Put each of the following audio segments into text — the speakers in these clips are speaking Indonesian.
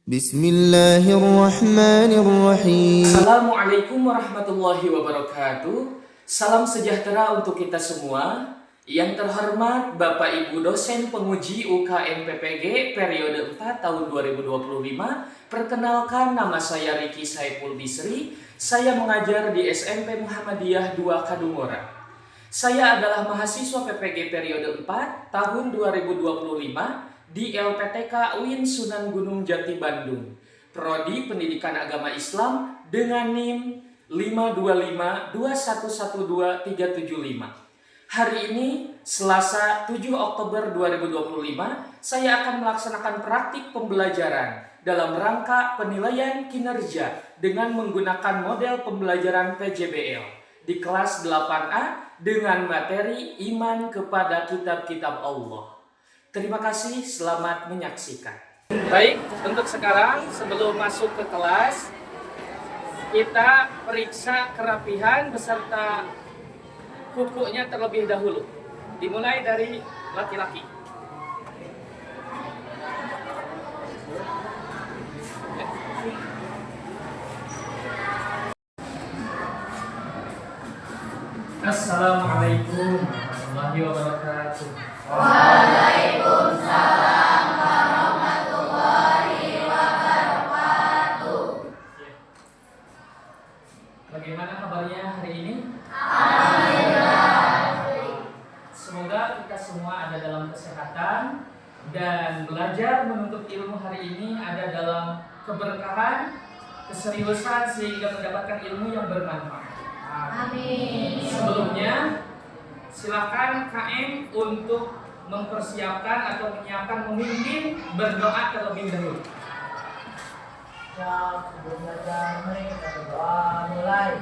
Bismillahirrahmanirrahim. Assalamualaikum warahmatullahi wabarakatuh. Salam sejahtera untuk kita semua. Yang terhormat Bapak Ibu dosen penguji UKM PPG periode 4 tahun 2025. Perkenalkan, nama saya Riki Saiful Bisri. Saya mengajar di SMP Muhammadiyah 2 Kadungora. Saya adalah mahasiswa PPG periode 4 tahun 2025 di LPTK UIN Sunan Gunung Jati Bandung. Prodi Pendidikan Agama Islam dengan NIM 5252112-375. Hari ini, Selasa 7 Oktober 2025, saya akan melaksanakan praktik pembelajaran dalam rangka penilaian kinerja dengan menggunakan model pembelajaran PJBL di kelas 8A dengan materi iman kepada kitab-kitab Allah. Terima kasih, selamat menyaksikan. Baik, untuk sekarang sebelum masuk ke kelas, kita periksa kerapihan beserta kukunya terlebih dahulu. Dimulai dari laki-laki. Assalamualaikum warahmatullahi wabarakatuh. Waalaikumsalam warahmatullahi wabarakatuh. Bagaimana kabarnya hari ini? Alhamdulillah. Semoga kita semua ada dalam kesehatan dan belajar menuntut ilmu hari ini ada dalam keberkahan, keseriusan sehingga mendapatkan ilmu yang bermanfaat. Amin. Sebelumnya, silakan KM untuk mempersiapkan atau menyiapkan memimpin berdoa terlebih dahulu. Ya, sebelum belajar mari kita berdoa mulai.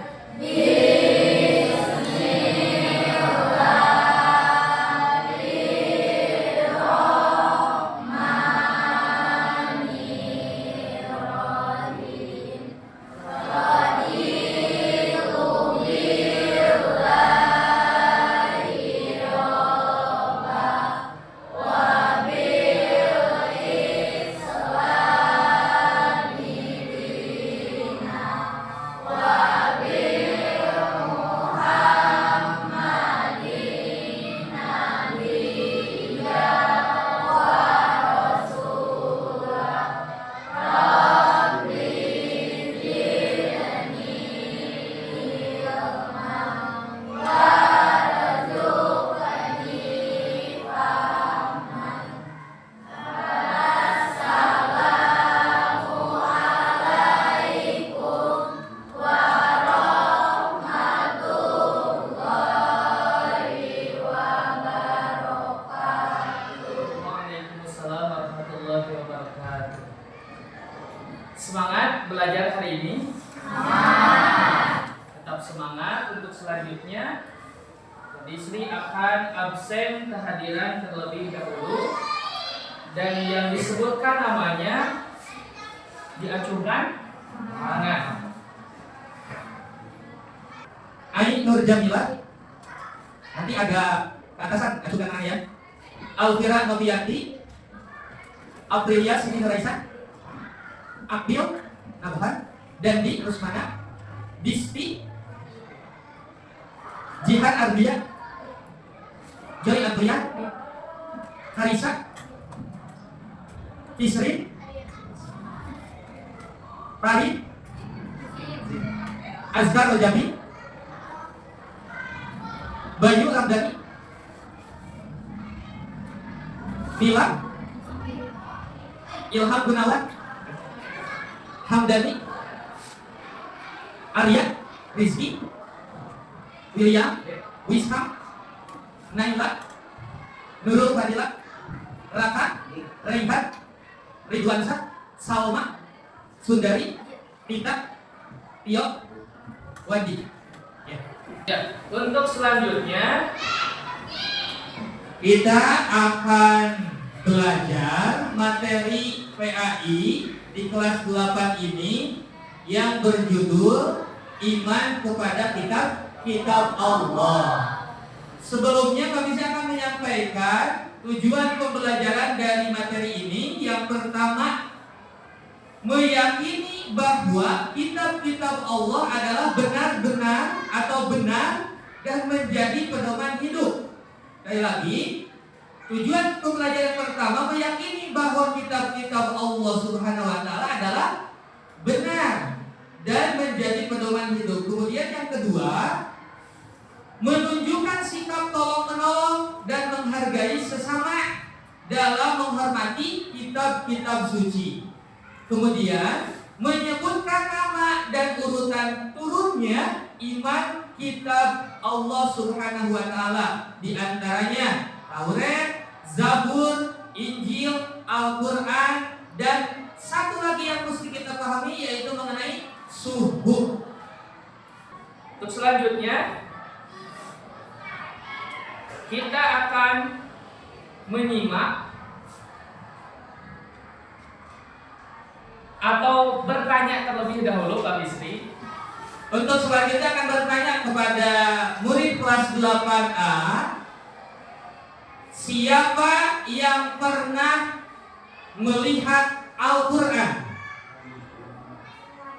Waalaikumsalam warahmatullahi wabarakatuh. Semangat belajar hari ini. Tetap semangat untuk selanjutnya. Disri akan absen kehadiran terlebih dahulu dan yang disebutkan namanya diacuhkan tangan. Ai Nur Jamila. Nanti agak ke atasan acukan tangan ya. Alfira Novianti, Aprilia Sini Raisa, Akbil Nabahan, Dandi Rusmana, Disti, Jihan Ardia, Joy Adrian, Karisa, Isrin, Farid, Azhar Rojami, Bayu Ramdhani, Bila, Ilham Gunawan, Hamdani, Arya, Rizky, William, Wiskam, Naila, Nurul Fadila, Raka, Reinhard, Ridwansyah, Salma, Sundari, Tita, Tio, Wandi. Ya, untuk selanjutnya Kita akan belajar materi PAI di kelas 8 ini yang berjudul Iman kepada kitab Allah. Sebelumnya kami akan menyampaikan tujuan pembelajaran dari materi ini. Yang pertama, bahwa kitab-kitab Allah adalah benar-benar atau benar dan menjadi pedoman hidup. Sekali lagi, tujuan pembelajaran pertama meyakini bahwa kitab-kitab Allah Subhanahu wa taala adalah benar dan menjadi pedoman hidup. Kemudian yang kedua, menunjukkan sikap tolong-menolong dan menghargai sesama dalam menghormati kitab-kitab suci. Kemudian menyebutkan nama dan urutan turunnya iman kitab Allah Subhanahu wa taala, di antaranya Taurat, Zabur, Injil, Al-Qur'an, dan satu lagi yang mesti kita pahami yaitu mengenai suhuf. Untuk selanjutnya kita akan menyimak atau bertanya terlebih dahulu Pak Bisri. Untuk selanjutnya akan bertanya kepada murid kelas 8A, siapa yang pernah melihat Al-Qur'an?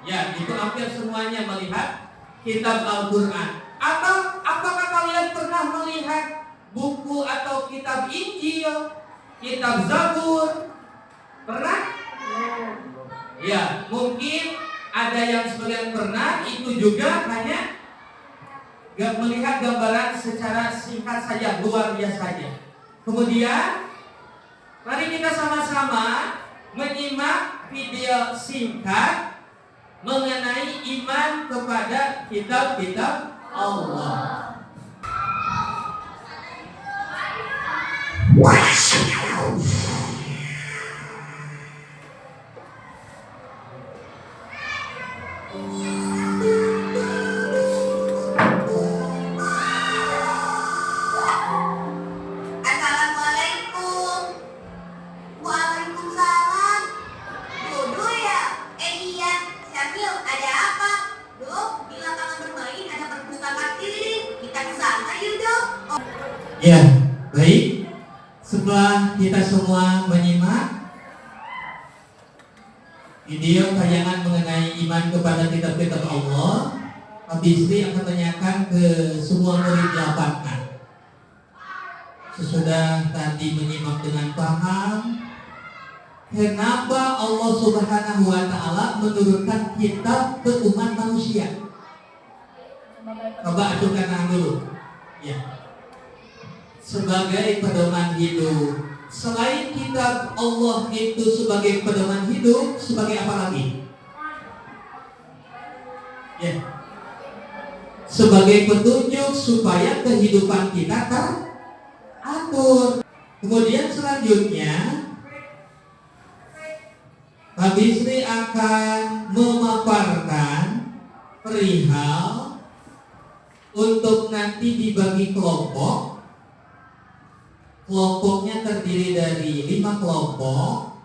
Ya, itu hampir semuanya melihat kitab Al-Qur'an. Atau apakah kalian pernah melihat buku atau kitab Injil, kitab Zabur? Pernah? Ya, mungkin ada yang sebagian pernah, itu juga hanya melihat gambaran secara singkat saja, luar biasa saja. Kemudian, mari kita sama-sama menyimak video singkat mengenai iman kepada kitab-kitab Allah. Assalamualaikum. Waalaikumsalam. Duduk ya? Iya. Syamil, ada apa? Dok, di lapangan bermain ada perpustakaan keliling. Kita ke sana yuk, Dok. Ya, baik. Setelah kita semua menyimak video tayangan mengenai iman kepada kitab-kitab Allah, Pak Bisri akan tanyakan ke semua murid 8A. Sesudah tadi menyimak dengan paham, kenapa Allah Subhanahu wa taala menurunkan kitab ke umat manusia? Coba ajukan tangan dulu. Ya. Sebagai pedoman hidup. Selain kitab Allah itu sebagai pedoman hidup, sebagai apa lagi? Ya. Sebagai petunjuk supaya kehidupan kita teratur. Kemudian selanjutnya Pak Bisri akan memaparkan perihal untuk nanti dibagi kelompok. Kelompoknya terdiri dari 5 kelompok.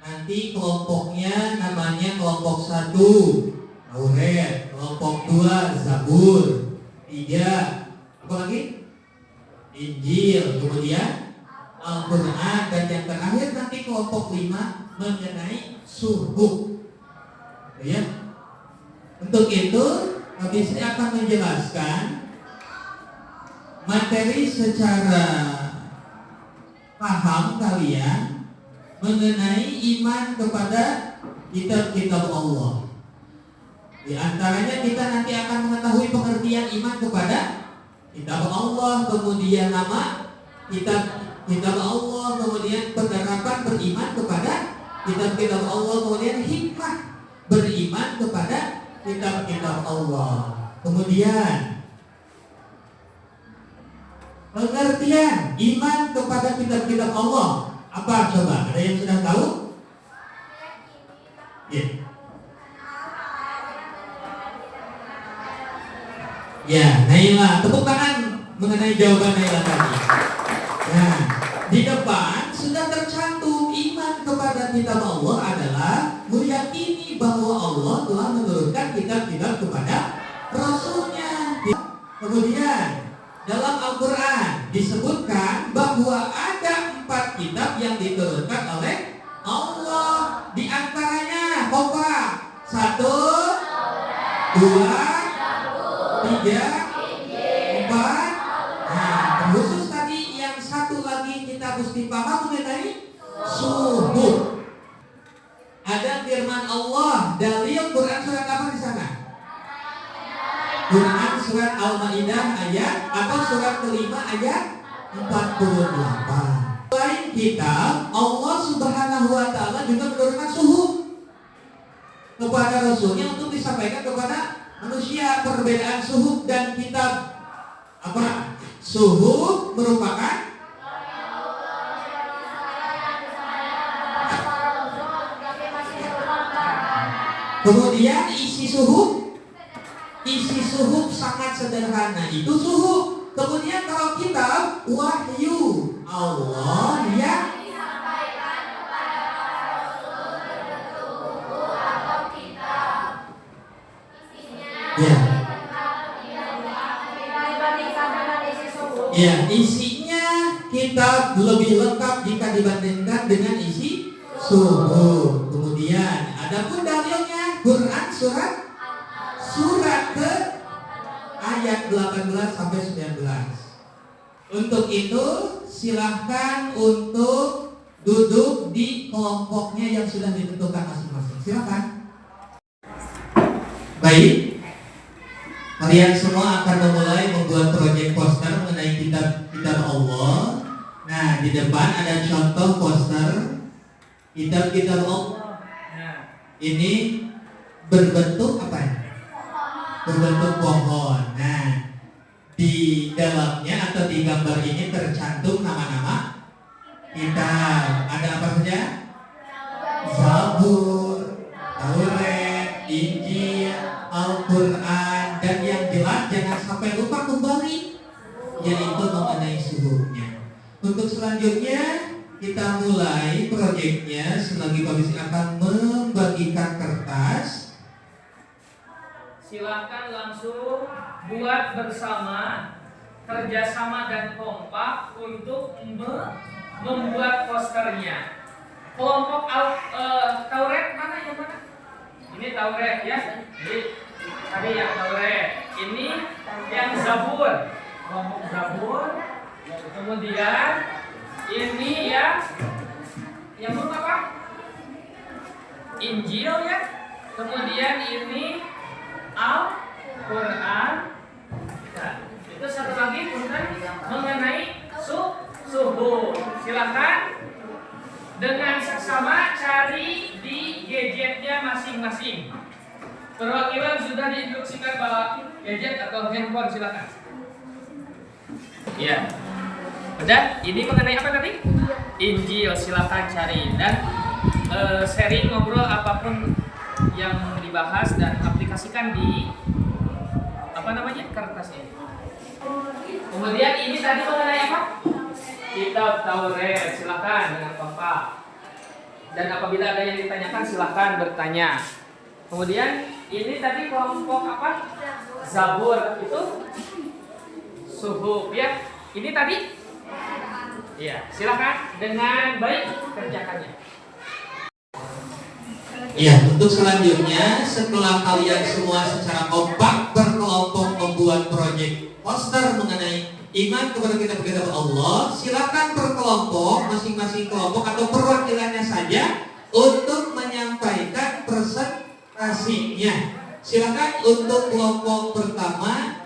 Nanti kelompoknya namanya kelompok 1 Taurat, kelompok 2 Zabur, 3 apa lagi? Injil, kemudian Al-Qur'an, dan yang terakhir nanti kelompok 5 mengenai suhuf. Ya. Untuk itu, habis ini akan menjelaskan materi secara paham kalian mengenai iman kepada kitab-kitab Allah. Di antaranya kita nanti akan mengetahui pengertian iman kepada kitab Allah, kemudian nama kitab Allah, kemudian penerapan beriman kepada kitab-kitab Allah, kemudian hikmah beriman kepada kitab-kitab Allah. Kemudian pengertian iman kepada kitab-kitab Allah apa coba? Ada yang sudah tahu? Ya. Ya, Naila, tepuk tangan mengenai jawaban Naila tadi. Nah, di depan sudah tercantum iman kepada kitab Allah adalah meyakini bahwa Allah telah menurunkan kitab-kitab kepada Rasulnya. Kemudian dalam Al-Quran disebutkan bahwa ada 4 kitab yang diturunkan oleh Allah. Di antaranya kompak Satu, dua, tiga, empat. Nah, khusus tadi yang satu lagi kita mesti paham mengenai subuh. Ada firman Allah dalil Quran surat apa di sana? Quran surat Al-Maidah ayat atau surat kelima ayat 48. Selain kitab, Allah Subhanahu wa taala juga menurunkan suhu kepada Rasulnya untuk disampaikan kepada manusia. Perbedaan suhu dan kitab apa? Suhu merupakan kemudian isi suhu sangat sederhana, itu suhu. Kemudian kalau kitab, wahyu Allah yang ya, isinya kitab lebih lengkap jika dibandingkan dengan isi suhu. Kemudian adapun dalilnya Quran surat ke ayat 18 sampai 19. Untuk itu silahkan untuk duduk di kelompoknya yang sudah ditentukan masing-masing. Silahkan. Baik, kalian semua akan memulai membuat proyek poster mengenai kitab Allah. Nah, di depan ada contoh poster kitab Allah. Nah, ini berbentuk apa ya? Berbentuk pohon. Nah, di dalamnya atau di gambar ini tercantum nama-nama kitab. Ada apa saja? Zabur, Taurat, Injil, Al-Quran, dan yang jelas jangan sampai lupa kembali, yaitu mengenai suhunya. Untuk selanjutnya kita mulai proyeknya. Selagi Pak Bisi akan membagikan kertas. Silakan langsung buat bersama, kerjasama dan kompak untuk membuat posternya. Kelompok Taurat mana yang mana? Ini Taurat ya. Jadi tadi yang Taurat. Ini yang Zabur. Kelompok Zabur. Kemudian ini yang apa? Injil ya. Kemudian ini Al-Quran. Nah, itu satu lagi mengenai suhu. Silakan dengan seksama cari di gadgetnya masing-masing. Perwakilan sudah diinstruksikan bawa gadget atau handphone, silakan. Ya. Udah, ini mengenai apa tadi? Injil, silakan cari dan sharing ngobrol apapun yang dibahas dan aplikasikan di kertas ini. Kemudian ini tadi mengenai apa? Kitab Taurat, silakan dengan kompak. Dan apabila ada yang ditanyakan silakan bertanya. Kemudian ini tadi kelompok apa? Zabur, itu suhuf ya. Ini tadi? Iya, silakan dengan baik kerjakannya. Ya, untuk selanjutnya setelah kalian semua secara kompak berkelompok membuat proyek poster mengenai iman kepada kitab Allah, silakan berkelompok masing-masing kelompok atau perwakilannya saja untuk menyampaikan presentasinya. Silakan untuk kelompok pertama.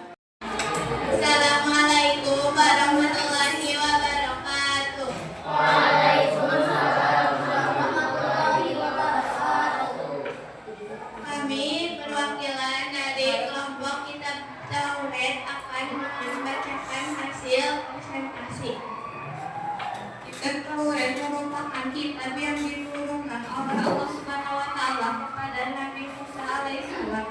Assalamualaikum warahmatullahi wabarakatuh. Kami perwakilan dari kelompok kitab Taurat akan membacakan hasil presentasi. Kitab Taurat merupakan kitab yang diturunkan oleh Allah Subhanahu wa taala kepada Nabi Musa alaihissalam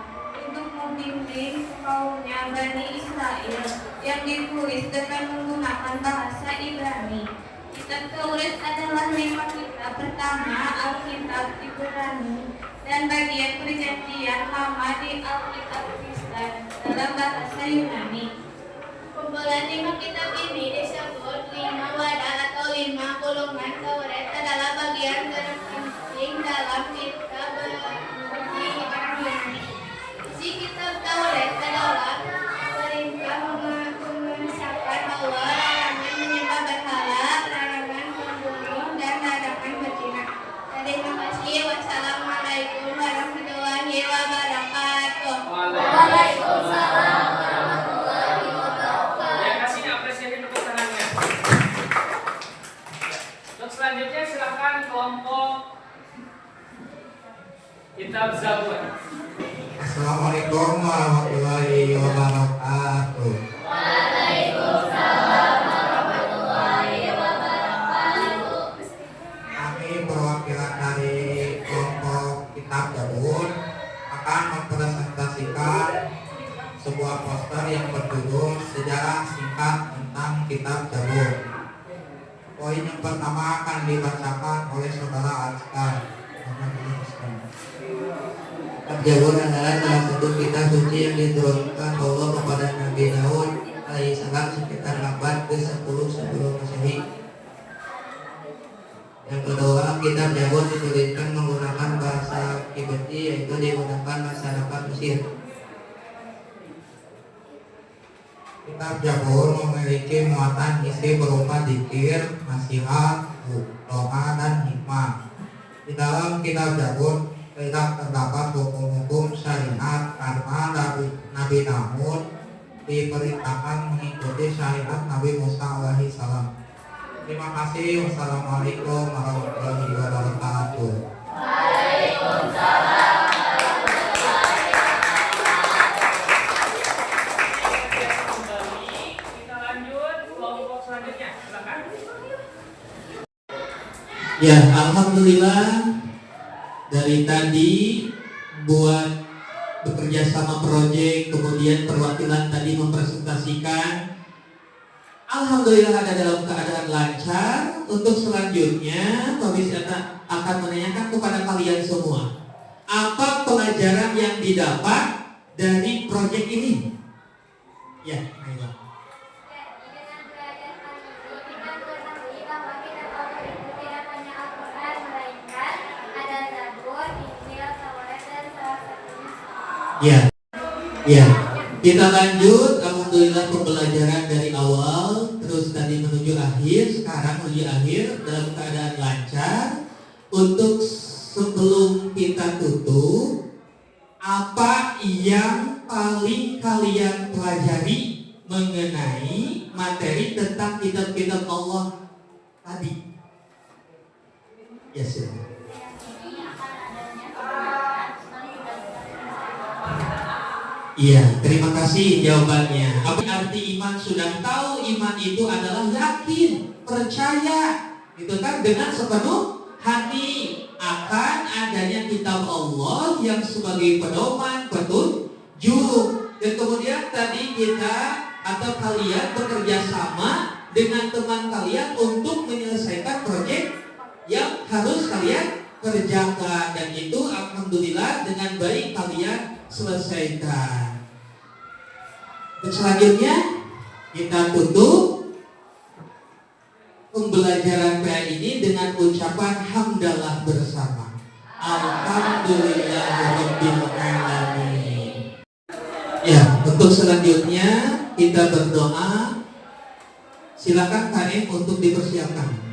untuk membimbing kaumnya Bani Israel, yang ditulis dengan menggunakan bahasa Ibrani. Kitab Taurat adalah 5 kitab pertama Alkitab Ibrani dan bagian perjanjian lama di Alkitab Kristen dalam bahasa Yunani. Kumpulan 5 kitab ini disebut 5 wadah atau 5 golongan. Taurat adalah bagian terpenting dalam kitab berarti Ya, kasih apresiasi tepuk tangannya. Untuk selanjutnya silakan kelompok Kitab Zabur. Assalamualaikum warahmatullahi wabarakatuh. Kami perwakilan dari kelompok Kitab Zabur akan mempresentasikan sebuah poster yang berjudul Sejarah Singkat tentang Kitab Zabur. Poin yang pertama akan dibacakan oleh saudara Azkar. Kitab Zabur adalah salah satu kitab suci yang diturunkan Allah kepada Nabi Daud alaihissalam sekitar abad ke-10 sebelum Masehi. Yang kedua, kitab Zabur dituliskan menggunakan bahasa Kibti, yaitu digunakan masyarakat Mesir. Kitab Zabur memiliki muatan isi berupa dzikir, nasihat, doa, dan hikmah. Di dalam kitab Zabur tidak terdapat hukum-hukum syariat karena Nabi Daud diperintahkan mengikuti syariat Nabi Musa alaihissalam. Terima kasih. Wassalamualaikum warahmatullahi wabarakatuh. Kembali, kita lanjut kelompok selanjutnya. Silakan. Ya, alhamdulillah dari tadi buat bekerja sama proyek, kemudian perwakilan tadi mempresentasikan. Alhamdulillah ada dalam keadaan lancar. Untuk selanjutnya, Pak Wisata akan menanyakan kepada kalian semua, apa pelajaran yang didapat dari proyek ini? Ya, Naila. Ya, ya. Kita lanjut. Alhamdulillah pembelajaran dari awal terus tadi menuju akhir. Sekarang menuju akhir dalam keadaan lancar. Untuk sebelum kita tutup, apa yang paling kalian pelajari mengenai materi tentang kitab-kitab Allah tadi? Ya, silakan. Iya, terima kasih jawabannya. Apa arti iman? Sudah tahu iman itu adalah yakin, percaya, gitu kan, dengan sepenuh hati akan adanya kitab Allah yang sebagai pedoman, petunjuk. Dan kemudian tadi kita atau kalian bekerja sama dengan teman kalian untuk menyelesaikan proyek yang harus kalian kerjakan, dan itu alhamdulillah dengan baik kalian selesaikan. Dan selanjutnya kita tutup pembelajaran PA ini dengan ucapan hamdalah bersama. Alhamdulillahirabbil alamin. Ya, untuk selanjutnya kita berdoa. Silakan KM untuk dipersiapkan.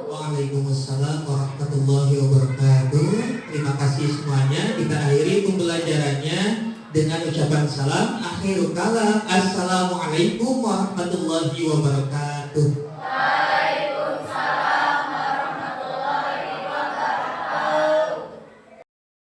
Waalaikumsalam warahmatullahi wabarakatuh. Terima kasih semuanya. Kita akhiri pembelajarannya dengan ucapan salam. Akhirul kalam. Assalamualaikum warahmatullahi wabarakatuh.